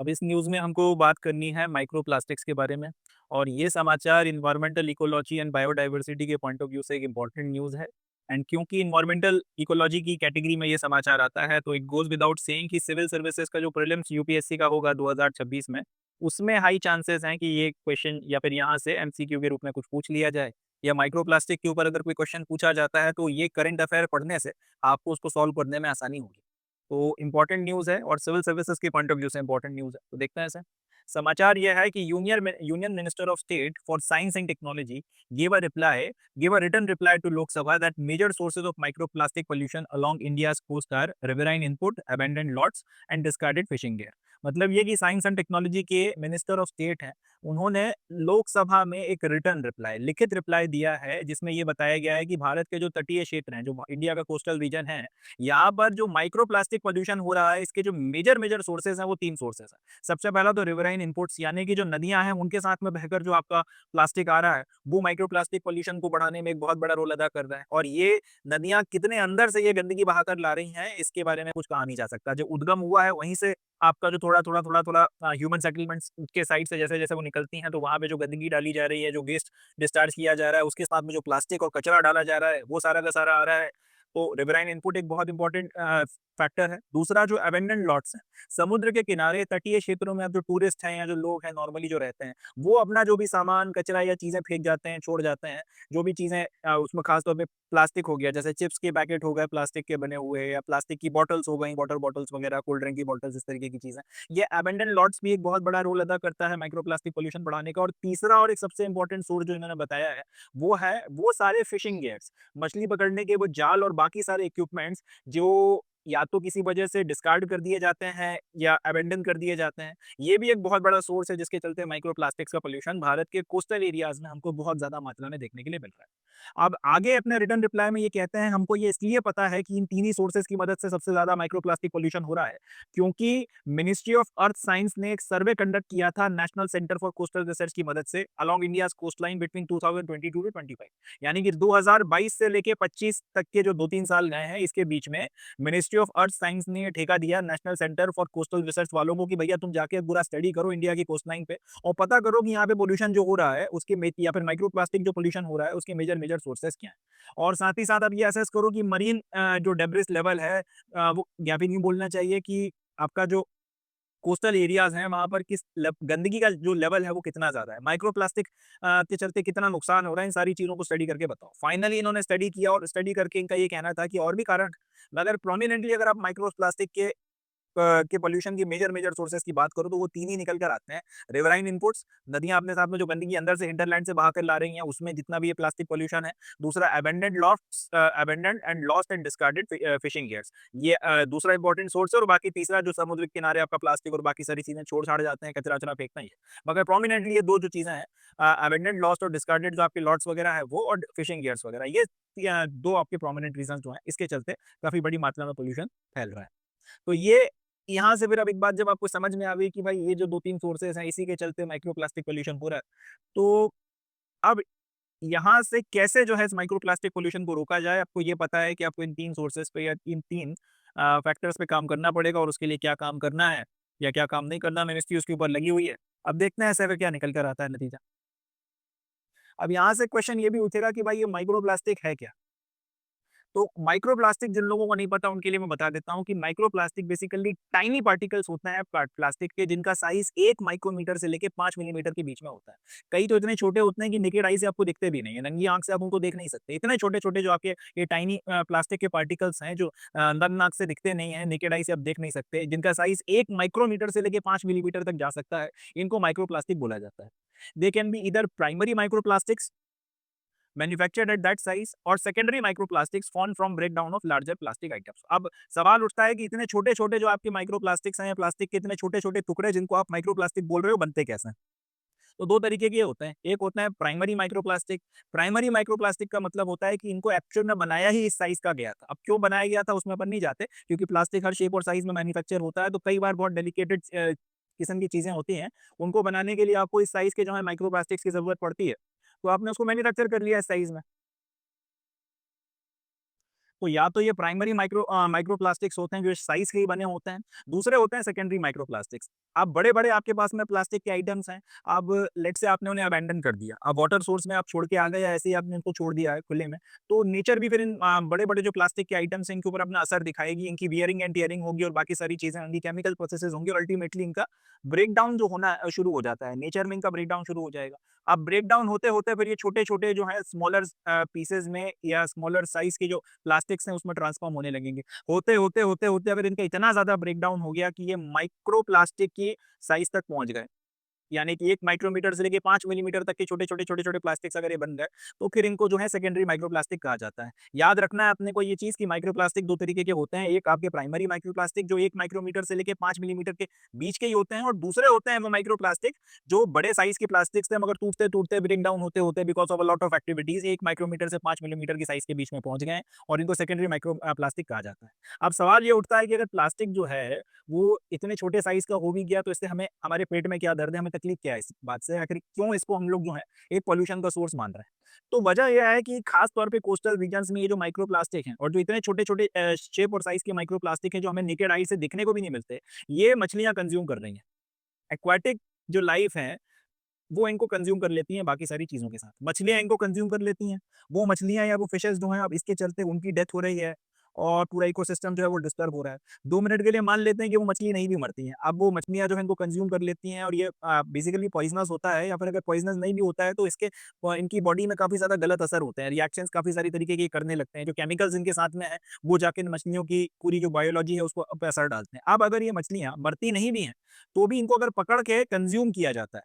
अब इस न्यूज़ में हमको बात करनी है माइक्रो प्लास्टिक्स के बारे में और ये समाचार इन्वायरमेंटल इकोलॉजी एंड बायोडायवर्सिटी के पॉइंट ऑफ व्यू से एक इम्पॉर्टेंट न्यूज़ है। एंड क्योंकि इन्वायरमेंटल इकोलॉजी की कैटेगरी में ये समाचार आता है तो इट गोज़ विदाउट सेइंग कि सिविल सर्विसेज का जो प्रीलिम्स यूपीएससी का होगा 2026 में, उसमें हाई चांसेस हैं कि ये क्वेश्चन या फिर यहाँ से एमसीक्यू के रूप में कुछ पूछ लिया जाए। या माइक्रो प्लास्टिक के ऊपर अगर कोई क्वेश्चन पूछा जाता है तो ये करंट अफेयर पढ़ने से आपको उसको सॉल्व करने में आसानी होगी। तो इम्पोर्टेंट न्यूज़ है और सिविल सर्विसेज के पॉइंट ऑफ व्यू से इम्पोर्टेंट न्यूज़ है। तो देखते हैं इसे। समाचार यह है कि union minister of state for science and technology give a written reply to Lok Sabha that major sources of microplastic pollution along India's coast are riverine input, abandoned लॉट्स एंड डिस्कार्डेड फिशिंग गियर। मतलब ये कि साइंस एंड टेक्नोलॉजी के minister of state हैं, उन्होंने लोकसभा में एक return reply, लिखित रिप्लाई दिया है जिसमें ये बताया गया है कि भारत के जो तटीय क्षेत्र हैं, जो इंडिया का कोस्टल रीजन है, यहाँ पर जो माइक्रो प्लास्टिक पॉल्यूशन हो रहा है, इसके जो मेजर मेजर सोर्सेज हैं वो 3 सोर्सेज हैं। सबसे पहला तो रिवराइन इनपुट्स, यानी कि जो नदियाँ हैं उनके साथ में बहकर जो आपका प्लास्टिक आ रहा है, वो माइक्रो प्लास्टिक पॉल्यूशन को बढ़ाने में एक बहुत बड़ा रोल अदा कर रहा है। और ये नदियाँ कितने अंदर से ये गंदगी बहाकर ला रही हैं, इसके बारे में कुछ कहा नहीं जा सकता। जो उद्गम हुआ है वहीं से आपका जो थोड़ा-थोड़ा ह्यूमन सेटलमेंट्स के साइड से जैसे-जैसे वो निकलती हैं, तो वहाँ पे जो गंदगी डाली जा रही है, जो वेस्ट डिस्चार्ज किया जा रहा है, उसके साथ में जो प्लास्टिक और कचरा डाला जा रहा है, वो सारा का सारा आ रहा है। तो रिवराइन इनपुट एक बहुत इंपॉर्टेंट फैक्टर है। दूसरा जो अबैंडन्ड लॉट्स हैं, समुद्र के किनारे तटीय क्षेत्रों में अब जो टूरिस्ट हैं या जो लोग हैं नॉर्मली जो रहते हैं, वो अपना जो भी सामान, कचरा या चीज़ें फेंक जाते हैं, छोड़ जाते हैं। जो भी चीज़ें उसमें खास तौर पे प्लास्टिक हो गया, जैसे चिप्स के पैकेट हो गए प्लास्टिक के बने हुए, या प्लास्टिक की बॉटल्स हो गई, वाटर बॉटल्स वगैरह, कोल्ड ड्रिंक की बॉटल्स, इस तरीके की चीज़ें। ये अबैंडन्ड लॉट्स भी एक बहुत बड़ा रोल अदा करता है माइक्रो प्लास्टिक पॉल्यूशन बढ़ाने का। और तीसरा और एक सबसे इंपॉर्टेंट सोर्स जो इन्होंने बताया है वो सारे फिशिंग गियर्स, मछली पकड़ने के वो जाल और बाकी सारे इक्विपमेंट्स जो या तो किसी वजह से डिस्कार्ड कर दिए जाते हैं या अबैंडन कर दिए जाते हैं। ये भी एक बहुत बड़ा सोर्स है जिसके चलते माइक्रो प्लास्टिक्स का पॉल्यूशन भारत के कोस्टल एरियाज में हमको बहुत ज्यादा मात्रा में देखने के लिए मिल रहा है। अब आगे अपने रिटर्न रिप्लाई में ये कहते हैं, हमको ये इसलिए पता है कि इन तीन ही सोर्सेज की मदद से सबसे ज्यादा माइक्रो प्लास्टिक पॉल्यूशन हो रहा है, क्योंकि मिनिस्ट्री ऑफ अर्थ साइंस ने एक सर्वे कंडक्ट किया था national centre for coastal research की मदद से along India coast line between 2022 to 25। यानी कि 2022 से लेके 25 तक के जो 2-3 साल गए हैं, इसके बीच में मिनिस्ट्री ऑफ अर्थ साइंस ने ये ठेका दिया national centre for coastal research वालों को कि भैया तुम जाके पूरा स्टडी करो इंडिया की कोस्ट लाइन पे और पता करो कि यहाँ पे पोल्यूशन जो हो रहा है उसके या फिर माइक्रो प्लास्टिक जो पोल्यूशन हो रहा है उसके मेजर मेजर सोर्सेस क्या है। और साथ ही साथ अब ये असेस करो कि मरीन जो डेब्रिस लेवल है, वो या फिर यूं बोलना चाहिए कि आपका जो कोस्टल एरियाज हैं वहां पर गंदगी का जो लेवल है वो कितना ज्यादा है, माइक्रो प्लास्टिक के चलते कितना नुकसान हो रहा है, इन सारी चीजों को स्टडी करके बताओ। फाइनली इन्होंने स्टडी किया और स्टडी करके इनका ये कहना था कि और भी कारण, अगर प्रोमिनेंटली अगर आप माइक्रो प्लास्टिक के पॉल्यूशन की मेजर मेजर सोर्सेज की बात करो तो वो तीन ही निकल कर आते हैं। रिवराइन इनपुट्स, नदियां अपने साथ में जो गंदगी अंदर से हिंटरलैंड से बहाकर ला रही हैं उसमें जितना भी ये प्लास्टिक पॉल्यूशन है। दूसरा abandoned lost abandoned and lost and discarded fishing gears, ये दूसरा इंपॉर्टेंट सोर्स है। और बाकी तीसरा जो समुद्र के किनारे आपका प्लास्टिक और बाकी सारी चीजें छोड़ छाड़ जाते हैं, कचरा वचरा फेंकना ही है। मगर प्रोमिनेंटली ये दो जो चीजें हैं, अबेंडेंट लॉस्ट और डिस्कार्डेड जो आपके लॉट्स वगैरह है वो, और फिशिंग गियर्स वगैरह, ये दो आपके प्रोमिनेंट रीजन जो है इसके चलते काफी बड़ी मात्रा में पोल्यूशन फैल रहा है। तो ये यहाँ से फिर अब एक बात जब आपको समझ में आ गई कि भाई ये जो 2-3 सोर्सेज़ हैं इसी के चलते माइक्रो प्लास्टिक पॉल्यूशन हो रहा है। तो अब यहाँ से कैसे जो है इस माइक्रो प्लास्टिक पॉल्यूशन को रोका जाए, आपको ये पता है कि आपको इन 3 सोर्सेज़ पे या इन 3 फैक्टर्स पे काम करना पड़ेगा और उसके लिए क्या काम करना है या क्या काम नहीं करना, मिनिस्ट्री उसके ऊपर लगी हुई है। अब देखते हैं ऐसे में क्या निकल कर आता है नतीजा। अब यहाँ से क्वेश्चन ये भी उठेगा कि भाई ये माइक्रो प्लास्टिक है क्या? तो माइक्रोप्लास्टिक जिन लोगों को नहीं पता उनके लिए मैं बता देता हूँ कि माइक्रोप्लास्टिक बेसिकली टाइनी पार्टिकल्स होते हैं प्लास्टिक के, जिनका साइज 1 माइक्रोमीटर से लेके 5 मिलीमीटर के बीच में होता है। कई तो इतने छोटे होते हैं कि नेकेड आई से आपको दिखते भी नहीं है, नंगी आंख से आप उनको देख नहीं सकते। इतने छोटे छोटे जो आपके ये टाइनी प्लास्टिक के पार्टिकल्स हैं जो नग्न आंख से दिखते नहीं है, नेकेड आई से आप देख नहीं सकते, जिनका साइज 1 माइक्रोमीटर से लेके 5 मिलीमीटर तक जा सकता है, इनको माइक्रोप्लास्टिक बोला जाता है। दे कैन बी इधर primary microplastics manufactured at that size और secondary microplastics form from breakdown of larger plastic items. अब सवाल उठता है कि इतने छोटे छोटे जो आपके माइक्रोप्लास्टिक्स हैं, प्लास्टिक के इतने छोटे छोटे टुकड़े जिनको आप माइक्रोप्लास्टिक बोल रहे हो, बनते कैसे हैं? तो दो तरीके के होते हैं। एक होता है प्राइमरी माइक्रोप्लास्टिक। प्राइमरी माइक्रोप्लास्टिक का मतलब होता है कि इनको एक्चुअल में बनाया ही इस साइज का गया था। अब क्यों बनाया गया था उसमें अपन नहीं जाते, क्योंकि प्लास्टिक हर शेप और साइज में मैन्युफैक्चर होता है, तो कई बार बहुत डेलिकेटेड किस्म की चीजें होती हैं, उनको बनाने के लिए आपको इस साइज के जो है माइक्रोप्लास्टिक्स की जरूरत पड़ती है। तो आपने उसको मैन्युफैक्चर कर लिया इस साइज में। तो या तो ये प्राइमरी माइक्रोप्लास्टिक्स होते हैं जो साइज के ही बने होते हैं, दूसरे होते हैं सेकेंडरी माइक्रोप्लास्टिक्स। अब बड़े-बड़े आपके पास में प्लास्टिक के आइटम्स हैं, अब लेट्स से आपने उन्हें अबैंडन कर दिया, अब वाटर सोर्स में आप छोड़ के आ गए या ऐसे ही आपने इनको छोड़ दिया है खुले में, तो नेचर भी फिर इन बड़े-बड़े जो प्लास्टिक के आइटम्स हैं इनके ऊपर अपना असर दिखाएगी, इनकी वियरिंग एंड टियरिंग होगी और बाकी सारी चीज़ें होंगी, केमिकल प्रोसेसेस होंगी और अल्टीमेटली इनका ब्रेकडाउन जो होना शुरू हो जाता है, नेचर में इनका ब्रेकडाउन शुरू हो जाएगा। अब ब्रेकडाउन होते-होते फिर ये छोटे-छोटे जो है स्मॉलर पीसेज़ में या स्मॉलर साइज़ के जो प्लास्टिक्स हैं उसमें ट्रांसफॉर्म होने लगेंगे। होते-होते अगर इनका इतना ज़्यादा ब्रेकडाउन हो गया कि ये माइक्रो प्लास्टिक की साइज़ तक पहुँच गए, यानी कि 1 माइक्रोमीटर से लेके 5 मिलीमीटर तक के छोटे-छोटे प्लास्टिक्स अगर ये बन गए, तो फिर इनको जो है सेकेंडरी माइक्रोप्लास्टिक कहा जाता है। याद रखना है अपने को ये चीज़ कि माइक्रोप्लास्टिक 2 तरीके के होते हैं, एक आपके प्राइमरी माइक्रोप्लास्टिक जो 1 माइक्रोमीटर से लेके 5 मिलीमीटर के बीच के ही होते हैं और दूसरे होते हैं वो माइक्रोप्लास्टिक जो बड़े साइज़ के प्लास्टिक्स थे मगर टूटते-टूटते ब्रेक डाउन होते-होते because of a lot of activities 1 micrometre से 5 मिलीमीटर की साइज़ के बीच में पहुँच गए हैं और इनको सेकेंडरी प्लास्टिक कहा जाता है। अब सवाल ये उठता है कि अगर प्लास्टिक जो है वो इतने छोटे साइज़ का हो भी गया तो इससे हमें हमारे पेट में क्या दर्द है, हमें तकलीफ क्या है इस बात से? आखिर क्यों इसको हम लोग जो है एक पॉल्यूशन का सोर्स मान रहे हैं? तो वजह ये है कि खास तौर पे कोस्टल रीजन्स में ये जो माइक्रो प्लास्टिक हैं और जो इतने छोटे-छोटे शेप और साइज़ के माइक्रो प्लास्टिक हैं जो हमें नेकेड आई से दिखने को भी नहीं मिलते, ये मछलियाँ कंज़्यूम कर रही हैं। एक्वाटिक जो लाइफ़ है, वो इनको कंज़्यूम कर लेती हैं बाकी सारी चीज़ों के साथ। मछलियाँ इनको कंज़्यूम कर लेती हैं। वो मछलियाँ या वो फिशेज़ जो हैं अब इसके चलते उनकी डेथ हो रही है और पूरा इकोसिस्टम जो है वो डिस्टर्ब हो रहा है। 2 मिनट के लिए मान लेते हैं कि वो मछली नहीं भी मरती हैं। अब वो मछलियाँ जो हैं इनको कंज़्यूम कर लेती हैं और ये बेसिकली पॉइज़नस होता है या फिर अगर पॉइज़नस नहीं भी होता है तो इसके इनकी बॉडी में काफ़ी ज़्यादा गलत असर होते हैं। रिएक्शंस काफ़ी सारी तरीके के करने लगते हैं। जो केमिकल्स इनके साथ में हैं, वो जाके इन मछलियों की पूरी जो बायोलॉजी है उसको पे असर डालते हैं। अब अगर ये मछलियाँ मरती नहीं भी हैं, तो भी इनको अगर पकड़ के कंज़्यूम किया जाता है,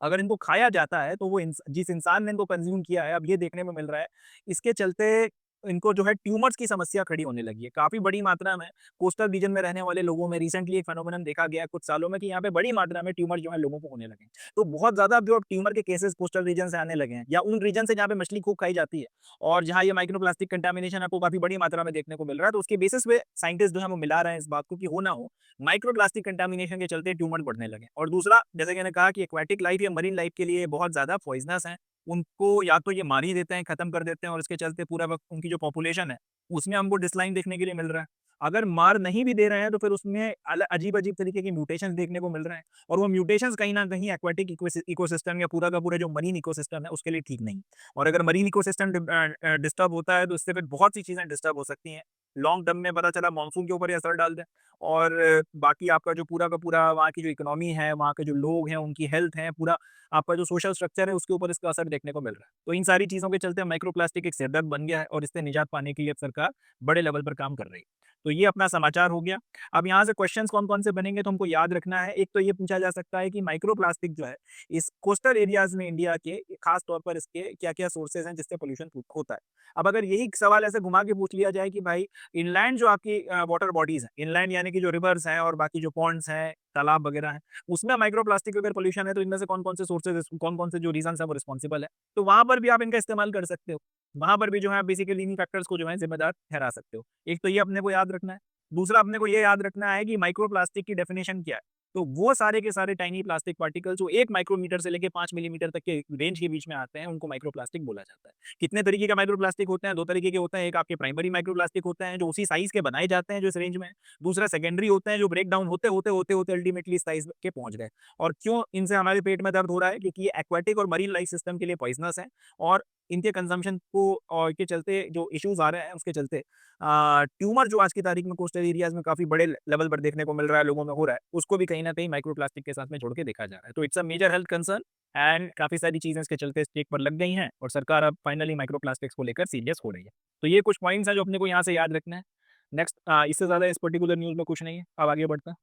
अगर इनको खाया जाता है तो वो जिस इंसान ने इनको कंज़्यूम किया है, अब ये देखने में मिल रहा है, इसके चलते इनको जो है ट्यूमर्स की समस्या खड़ी होने लगी है। काफ़ी बड़ी मात्रा में कोस्टल रीजन में रहने वाले लोगों में रिसेंटली एक फेनोमेनन देखा गया है कुछ सालों में कि यहाँ पे बड़ी मात्रा में ट्यूमर जो है लोगों को होने लगे हैं। तो बहुत ज़्यादा अब जो ट्यूमर के केसेज़ कोस्टल रीजन से आने लगे हैं या उन रीजन से जहाँ पे मछली खूब खाई जाती है और जहाँ ये माइक्रोप्लास्टिक कंटामिनेशन आपको काफ़ी बड़ी मात्रा में देखने को मिल रहा है, तो उसके बेसिस पे साइंटिस्ट जो है वो मिला रहे हैं इस बात को कि हो ना हो, माइक्रोप्लास्टिक कंटामिनेशन के चलते ट्यूमर बढ़ने लगे। और दूसरा, जैसे कि मैंने कहा कि एक्वाटिक लाइफ या मरीन लाइफ के लिए बहुत ज़्यादा पॉइज़नस हैं। उनको या तो ये मार ही देते हैं, खत्म कर देते हैं और इसके चलते पूरा वक़्त उनकी जो पॉपुलेशन है, उसमें हमको डिक्लाइन देखने के लिए मिल रहा है। अगर मार नहीं भी दे रहे हैं, तो फिर उसमें अजीब-अजीब तरीके के म्यूटेशंस देखने को मिल रहे हैं और वो म्यूटेशंस कहीं न कहीं एक्वाटिक इकोसिस्टम या पूरा का पूरा जो मरीन इकोसिस्टम है, उसके लिए ठीक नहीं। और अगर मरीन इकोसिस्टम डिस्टर्ब होता है, तो इससे फिर बहुत सी चीज़ें डिस्टर्ब हो सकती हैं। लॉन्ग टर्म में पता चला मानसून के ऊपर ये असर डाल दें और बाकी आपका जो पूरा का पूरा वहाँ की जो इकोनॉमी है, वहाँ के जो लोग हैं, उनकी हेल्थ है, पूरा आपका जो सोशल स्ट्रक्चर है, उसके ऊपर इसका असर देखने को मिल रहा है। तो इन सारी चीज़ों के चलते माइक्रोप्लास्टिक एक सिरदर्द बन गया है और इससे निजात पाने के लिए अब सरकार बड़े लेवल पर काम कर रही है। तो ये अपना समाचार हो गया। अब यहाँ से क्वेश्चंस कौन-कौन से बनेंगे तो हमको याद रखना है। एक तो ये पूछा जा सकता है कि माइक्रोप्लास्टिक जो है, इस कोस्टल एरियाज़ में इंडिया के खास तौर पर इसके क्या-क्या सोर्सेज़ हैं जिससे पॉल्यूशन होता है। अब अगर यही सवाल ऐसे घुमा के पूछ लिया जाए कि भाई इनलैंड जो आपकी वाटर बॉडीज़ हैं, इनलैंड यानी कि जो रिवर्स हैं और बाकी जो पॉन्ड्स हैं, तालाब वगैरह हैं, उसमें माइक्रोप्लास्टिक अगर पॉल्यूशन है तो इनमें से कौन-कौन से सोर्सेज़ कौन-कौन से जो रीज़न्स हैं वो रिस्पॉन्सिबल है। तो वहाँ पर भी आप इनका इस्तेमाल कर सकते हो। वहाँ पर भी जो है बेसिकली इन्हीं फैक्टर्स को जो है ज़िम्मेदार ठहरा सकते हो। एक तो ये अपने को याद रखना है। दूसरा अपने को ये याद रखना है कि माइक्रोप्लास्टिक की डेफिनिशन क्या है। तो वो सारे के सारे टाइनी प्लास्टिक पार्टिकल्स जो 1 माइक्रोमीटर से लेके 5 मिलीमीटर तक के रेंज के बीच में आते हैं, उनको माइक्रोप्लास्टिक बोला जाता है। कितने तरीके का माइक्रोप्लास्टिक होते हैं? 2 तरीके के होते हैं। एक आपके प्राइमरी माइक्रोप्लास्टिक होते हैं, जो उसी साइज़ के बनाए जाते हैं जो इस रेंज में है। दूसरा सेकेंडरी होते हैं, जो ब्रेक डाउन होते अल्टीमेटली इस साइज़ के पहुँच गए। और क्यों इनसे हमारे पेट में दर्द हो रहा है? क्योंकि ये एक्वाटिक और मरीन लाइफ सिस्टम के लिए पॉइज़नस हैं और इनके कंज़म्पशन को और के चलते जो इश्यूज़ आ रहे हैं, उसके चलते ट्यूमर जो आज की तारीख में कोस्टल एरियाज़ में काफ़ी बड़े लेवल पर देखने को मिल रहा है, लोगों में हो रहा है, उसको भी कहीं न कहीं माइक्रोप्लास्टिक के साथ में जोड़ के देखा जा रहा है। तो it's a major health concern and काफ़ी सारी चीज़ें इसके चलते स्टेक पर लग गई हैं और सरकार अब फाइनली माइक्रोप्लास्टिक्स को लेकर सीरियस हो रही है। तो ये कुछ पॉइंट्स हैं जो अपने को यहाँ से याद रखना है। नेक्स्ट इससे ज़्यादा इस पर्टिकुलर न्यूज़ में कुछ नहीं है। अब आगे बढ़ते हैं।